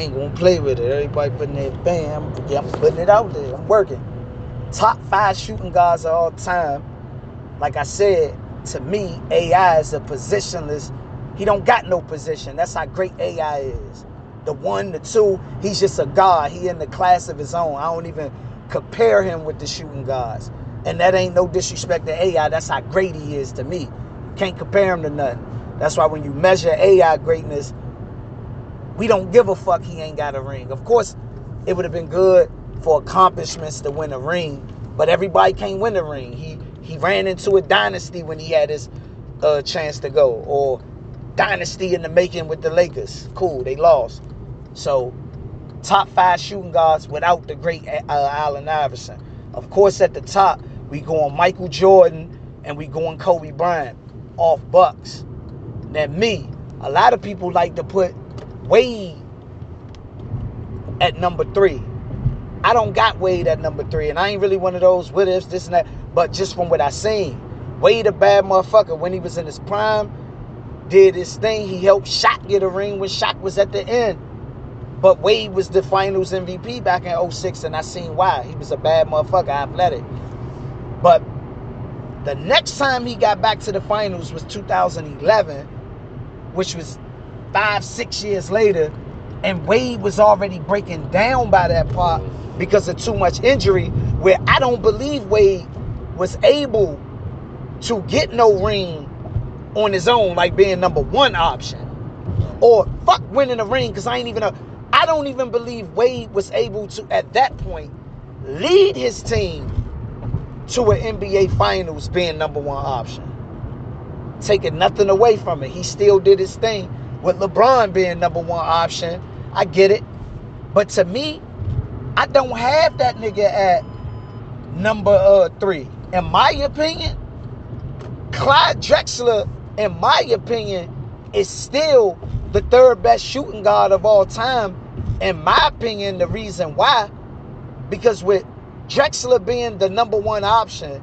I ain't gonna play with it. Everybody putting their bam. Yeah, I'm putting it out there. I'm working. Top 5 shooting guards of all time. Like I said, to me, AI is a positionless. He don't got no position. That's how great AI is. The 1, the 2, he's just a god. He in the class of his own. I don't even compare him with the shooting guards. And that ain't no disrespect to AI. That's how great he is to me. Can't compare him to nothing. That's why when you measure AI greatness, we don't give a fuck he ain't got a ring. Of course, it would have been good for accomplishments to win a ring, but everybody can't win a ring. He ran into a dynasty when he had his chance to go, or dynasty in the making with the Lakers. Cool, they lost. So, top 5 shooting guards without the great Allen Iverson. Of course, at the top, we go on Michael Jordan and we go on Kobe Bryant off Bucks. Now, a lot of people like to put Wade at number 3. I don't got Wade at number 3, and I ain't really one of those what ifs, this and that, but just from what I seen, Wade a bad motherfucker. When he was in his prime, did his thing. He helped Shaq get a ring when Shaq was at the end. But Wade was the finals MVP back in 2006, and I seen why. He was a bad motherfucker, athletic. But the next time he got back to the finals was 2011, which was 5-6 years later, and Wade was already breaking down by that part because of too much injury, where I don't believe Wade was able to get no ring on his own, like being number 1 option. Or fuck winning a ring, because I don't even believe Wade was able to, at that point, lead his team to an NBA Finals being number 1 option. Taking nothing away from it. He still did his thing. With LeBron being number 1 option, I get it. But to me, I don't have that nigga at number 3. In my opinion, Clyde Drexler, in my opinion, is still the 3rd best shooting guard of all time. In my opinion, the reason why, because with Drexler being the number 1 option,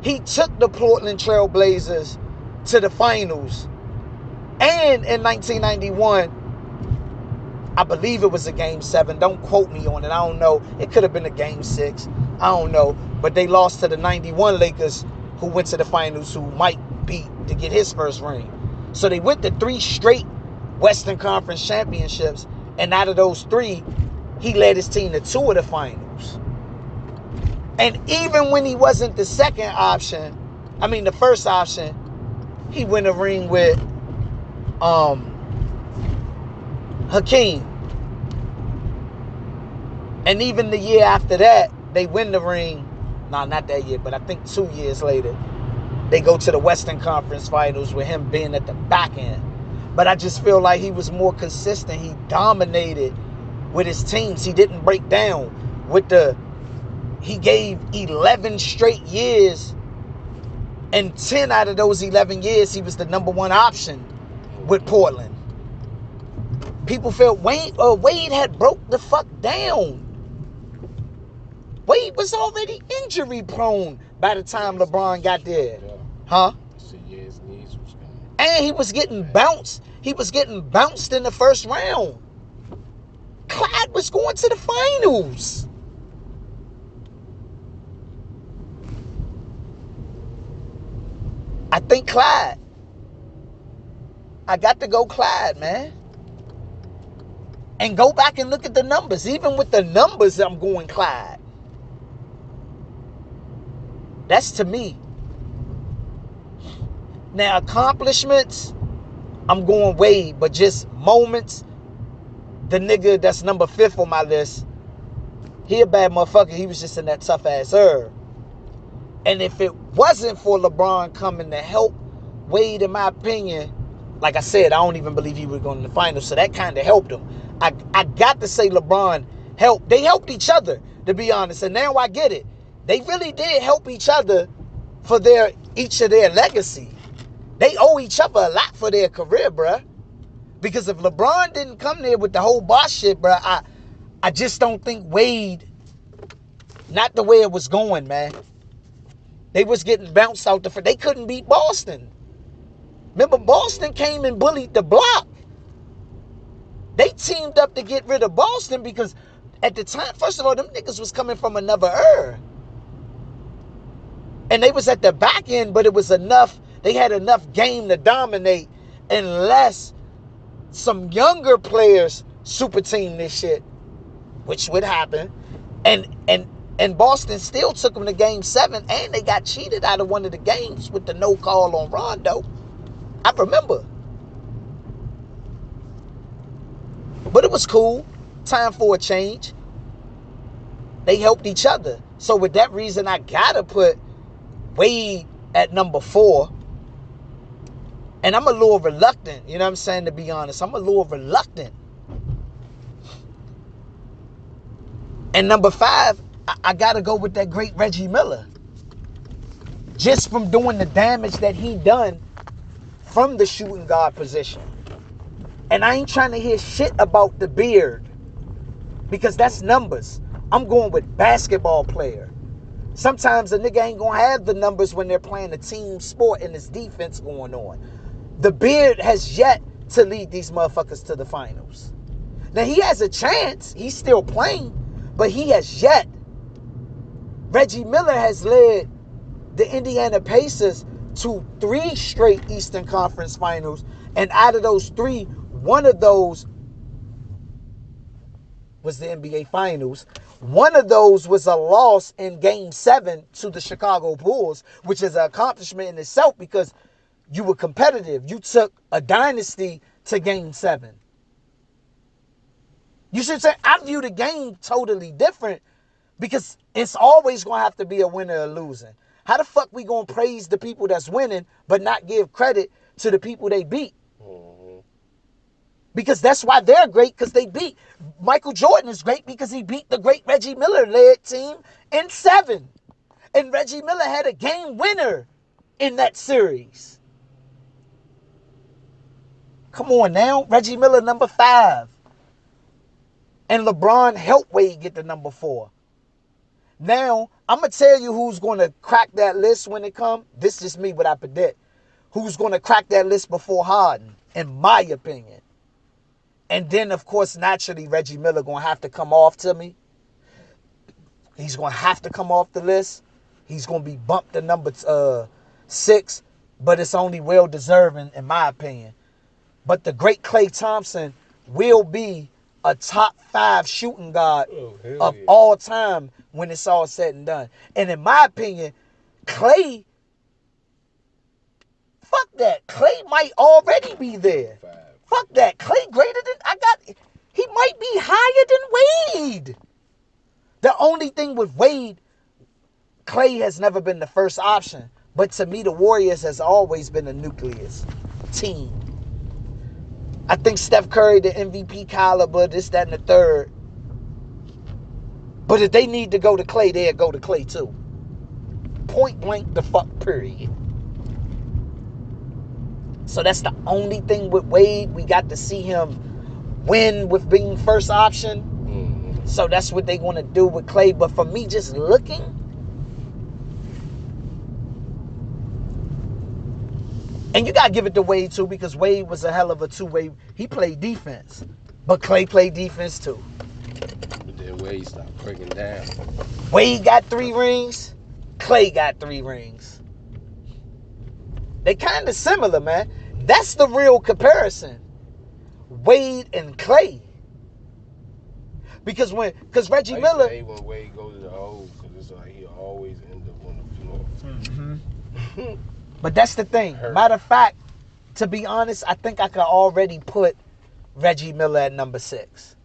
he took the Portland Trail Blazers to the finals. And in 1991, I believe it was a game 7. Don't quote me on it. I don't know. It could have been a game 6. I don't know. But they lost to the 91 Lakers, who went to the finals, who Mike beat to get his first ring. So they went to 3 straight Western Conference championships. And out of those 3, he led his team to 2 of the finals. And even when he wasn't the the first option, he won a ring with Hakeem. And even the year after that, they win the ring. No, not that year, but I think 2 years later, they go to the Western Conference Finals with him being at the back end. But I just feel like he was more consistent. He dominated with his teams. He didn't break down he gave 11 straight years, and 10 out of those 11 years, he was the number 1 option with Portland. People felt Wade had broke the fuck down. Wade was already injury prone by the time LeBron got there. Huh? And he was getting bounced. He was getting bounced in the first round. Clyde was going to the finals. I think Clyde. I got to go Clyde, man. And go back and look at the numbers. Even with the numbers, I'm going Clyde. That's to me. Now, accomplishments, I'm going Wade. But just moments, the nigga that's number 5th on my list, he a bad motherfucker. He was just in that tough ass herb. And if it wasn't for LeBron coming to help Wade, in my opinion, like I said, I don't even believe he would go in the finals. So that kind of helped him. I got to say LeBron helped. They helped each other, to be honest. And now I get it. They really did help each other for each of their legacy. They owe each other a lot for their career, bruh. Because if LeBron didn't come there with the whole boss shit, bruh, I just don't think Wade, not the way it was going, man. They was getting bounced out the front. They couldn't beat Boston. Remember, Boston came and bullied the block. They teamed up to get rid of Boston because at the time, first of all, them niggas was coming from another era. And they was at the back end, but it was enough. They had enough game to dominate unless some younger players super team this shit, which would happen. And Boston still took them to game 7, and they got cheated out of one of the games with the no call on Rondo. I remember. But it was cool. Time for a change. They helped each other. So with that reason, I gotta put Wade at number 4. And I'm a little reluctant, you know what I'm saying, to be honest. I'm a little reluctant. And number 5, I gotta go with that great Reggie Miller. Just from doing the damage that he done from the shooting guard position. And I ain't trying to hear shit about the beard, because that's numbers. I'm going with basketball player. Sometimes a nigga ain't gonna have the numbers when they're playing a team sport and there's defense going on. The beard has yet to lead these motherfuckers to the finals. Now he has a chance. He's still playing, but he has yet. Reggie Miller has led the Indiana Pacers to 3 straight Eastern Conference Finals, and out of those 3, one of those was the NBA Finals. One of those was a loss in Game 7 to the Chicago Bulls, which is an accomplishment in itself because you were competitive. You took a dynasty to Game 7. You should say, I view the game totally different because it's always going to have to be a winner or losing. How the fuck we going to praise the people that's winning but not give credit to the people they beat? Because that's why they're great, because they beat. Michael Jordan is great because he beat the great Reggie Miller-led team in 7. And Reggie Miller had a game winner in that series. Come on now. Reggie Miller, number 5. And LeBron helped Wade get the number 4. Now, I'm going to tell you who's going to crack that list when it comes. This is just me, what I predict. Who's going to crack that list before Harden, in my opinion. And then, of course, naturally, Reggie Miller going to have to come off to me. He's going to have to come off the list. He's going to be bumped to number 6, but it's only well-deserving, in my opinion. But the great Klay Thompson will be a top 5 shooting guard of all time when it's all said and done. And in my opinion, Klay, fuck that. Klay might already be there. Fuck that. Klay greater than, he might be higher than Wade. The only thing with Wade, Klay has never been the first option. But to me, the Warriors has always been a nucleus team. I think Steph Curry, the MVP caliber, this, that, and the third. But if they need to go to Klay, they'll go to Klay too. Point blank the fuck period. So that's the only thing with Wade. We got to see him win with being first option. Mm-hmm. So that's what they want to do with Klay. But for me, just looking, and you got to give it to Wade too, because Wade was a hell of a two-way. He played defense. But Klay played defense too. But then Wade stopped breaking down. Wade got 3 rings. Klay got 3 rings. They kind of similar, man. That's the real comparison. Wade and Klay. Because Reggie Miller. I hate when Wade goes to the hole, because it's like he always end up on the floor. Mm-hmm. But that's the thing. Matter of fact, to be honest, I think I could already put Reggie Miller at number 6.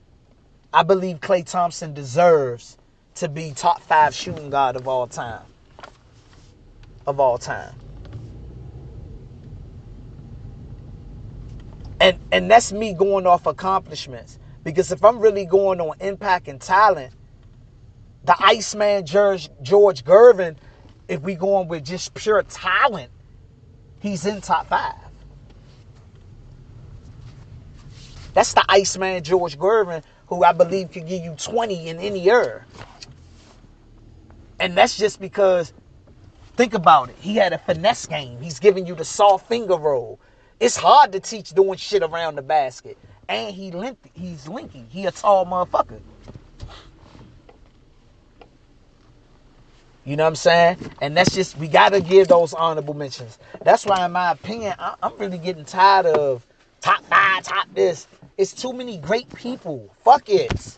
I believe Klay Thompson deserves to be top 5 shooting guard of all time. Of all time. And that's me going off accomplishments. Because if I'm really going on impact and talent, the Iceman George Gervin, if we going with just pure talent, he's in top 5. That's the Iceman George Gervin, who I believe could give you 20 in any era. And that's just because, think about it, he had a finesse game. He's giving you the soft finger roll. It's hard to teach doing shit around the basket. and he's linky. He a tall motherfucker. You know what I'm saying? And that's just, we got to give those honorable mentions. That's why, in my opinion, I'm really getting tired of top 5, top this. It's too many great people. Fuck it.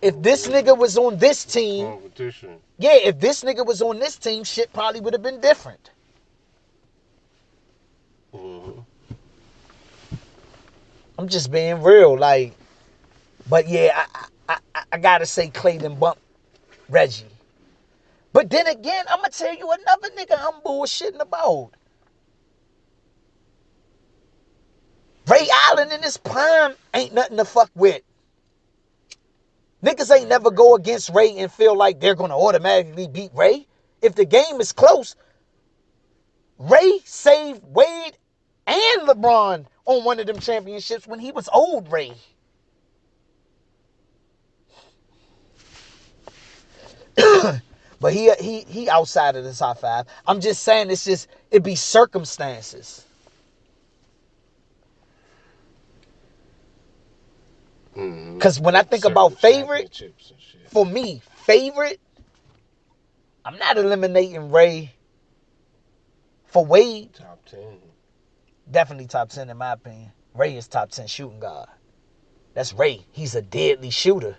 If this nigga was on this team, competition. Yeah, if this nigga was on this team, shit probably would have been different. Mm-hmm. I'm just being real, like, but yeah, I gotta say Clayton bumped Reggie. But then again, I'm gonna tell you another nigga I'm bullshitting about. Ray Allen in his prime ain't nothing to fuck with. Niggas ain't never go against Ray and feel like they're gonna automatically beat Ray. If the game is close, Ray saved Wade and LeBron on one of them championships when he was old Ray. But he outside of the top 5. I'm just saying it be circumstances. Because when I think about favorite, for me, favorite, I'm not eliminating Ray for Wade. Top 10. Definitely top 10 in my opinion. Ray is top 10 shooting guard. That's Ray. He's a deadly shooter.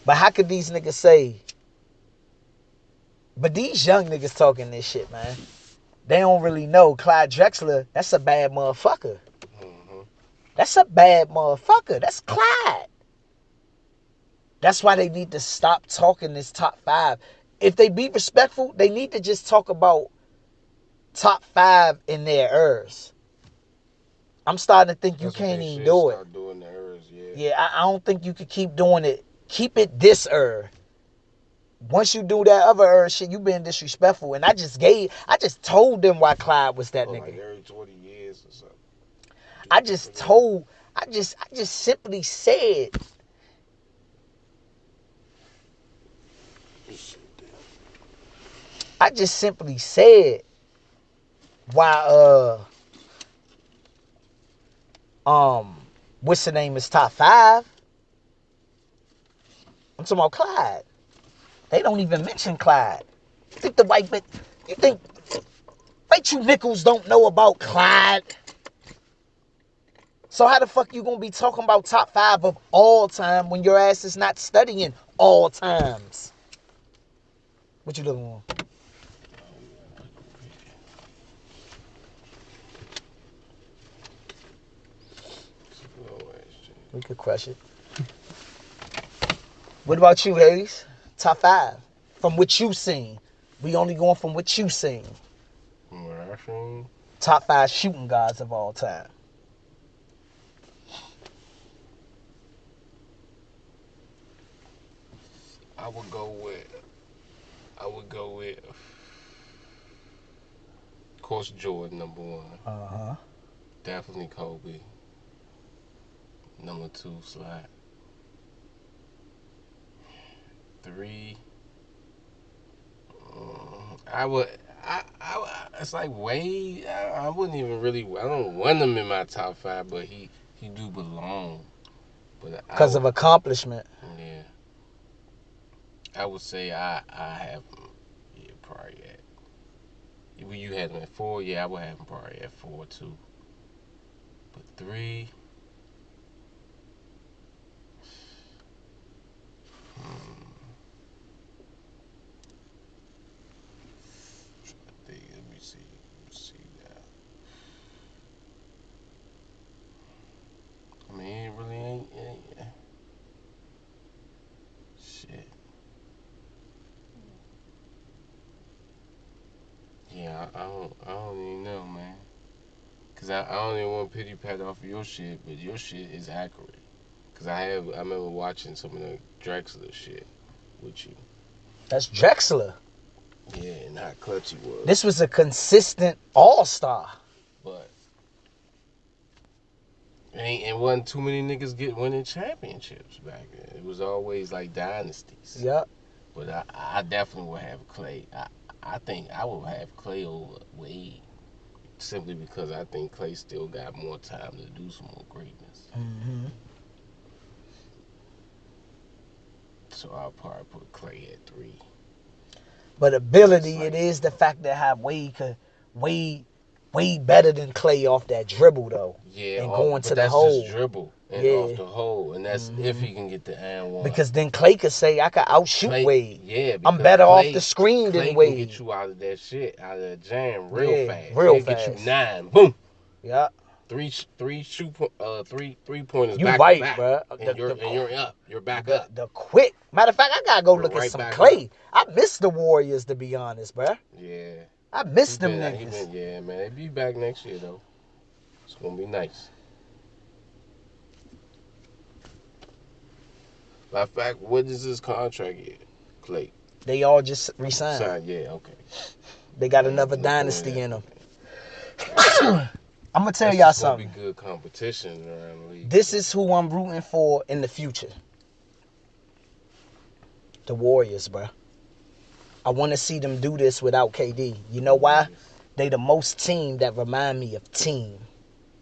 But how could these niggas say? But these young niggas talking this shit, man. They don't really know. Clyde Drexler, that's a bad motherfucker. Mm-hmm. That's a bad motherfucker. That's Clyde. That's why they need to stop talking this top 5. If they be respectful, they need to just talk about top 5 in their eras. I'm starting to think you can't even do it. Doing the eras, yeah, I don't think you could keep doing it. Keep it this era. Once you do that other era shit, you being disrespectful. And I just told them why Clyde was that nigga. Like every 20 years or something. I just simply said. I just simply said why what's the name is top 5. I'm talking about Clyde. They don't even mention Clyde. You think you nickels don't know about Clyde? So how the fuck you gonna be talking about top 5 of all time when your ass is not studying all times? What you looking for? We could crush it. What about you, Hayes? Top 5. From what you seen. We only going from what you seen. From what I seen? Top 5 shooting guards of all time. I would go with of course Jordan, number 1. Uh-huh. Definitely Kobe. Number 2, Slide. 3, it's like Wade. I wouldn't even really. I don't want him in my top 5, but he do belong. But because of accomplishment. Yeah. I would say I have him. Yeah, probably at. You had him at 4. Yeah, I would have him probably at 4 too. But 3. Let me see now. I mean, it really ain't. Shit. Yeah, I don't even know, man. Cause I don't even want to pity pat off of your shit, but your shit is accurate. Cause I remember watching some of the Drexler shit with you. That's Drexler. Yeah, and how clutch he was. This was a consistent all-star. But and wasn't too many niggas winning championships back then. It was always like dynasties. Yep. But I definitely would have Clay. I think I would have Clay over Wade simply because I think Clay still got more time to do some more greatness. Mm-hmm. So I'll probably put Clay at 3. But ability, it is the fact that how Wade could Wade better than Clay off that dribble though, Yeah, and going but to the that's just hole. dribble and off Yeah, the hole, and that's if he can get the and one. because then Clay could say I could outshoot Clay, Wade. yeah, I'm because better off the screen than Clay can Wade. get you out of that shit, out of that jam real Yeah, fast. real He'll get you fast. 9, boom, Yeah, three pointers you back to right, back, bro. and you're up, you're back up, The quick. Matter of fact, I gotta go you're look at right some back up. Clay. I miss the Warriors to be honest, bro. Yeah, I miss them niggas. yeah, man. They be back next year though. It's gonna be nice. Matter of fact, what is his contract yet, Clay? They all just resigned. Signed, yeah, okay. They got I ain't another even looking at dynasty that. in them. Okay. I'm gonna tell That's y'all just gonna be something. good competition around the league. This is who I'm rooting for in the future. The Warriors, bro. I want to see them do this without KD. You know why? They the most team that remind me of team.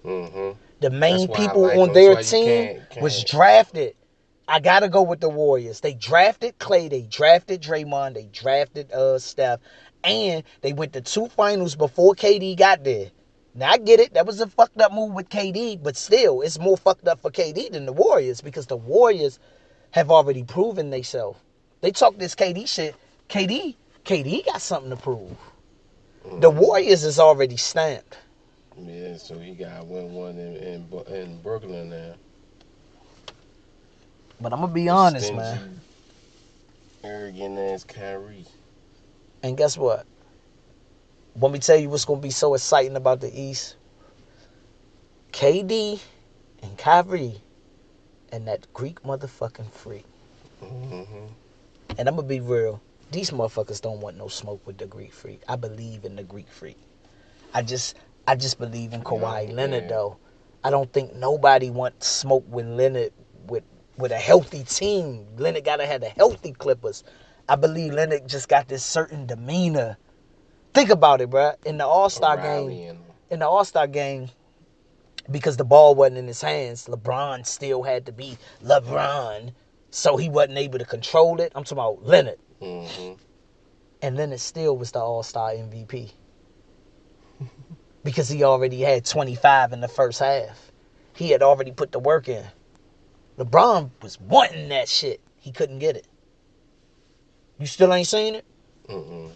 Mm-hmm. The main Why I people like on them. That's their why you team can't. was drafted. I gotta go with the Warriors. They drafted Clay, they drafted Draymond, they drafted Steph, and they went to 2 finals before KD got there. Now I get it, that was a fucked up move with KD, but still, it's more fucked up for KD than the Warriors because the Warriors have already proven themselves. They talk this KD shit. KD got something to prove. The Warriors is already stamped. Yeah, so he got win one in Brooklyn now. But I'm gonna be The honest, stingy, man. arrogant ass Kyrie. And guess what? Let me tell you what's gonna be so exciting about the East. KD and Kyrie and that Greek motherfucking freak. Mm-hmm. And I'm gonna be real. These motherfuckers don't want no smoke with the Greek freak. I believe in the Greek freak. I just believe in Kawhi Leonard though. I don't think nobody wants smoke with Leonard with a healthy team. Leonard gotta have the healthy Clippers. I believe Leonard just got this certain demeanor. Think about it, bro. In the All-Star game, because the ball wasn't in his hands, LeBron still had to be LeBron, so he wasn't able to control it. I'm talking about Leonard. Mm-hmm. And Leonard still was the All-Star MVP. Because he already had 25 in the first half. He had already put the work in. LeBron was wanting that shit. He couldn't get it. You still ain't seen it? Mm-mm.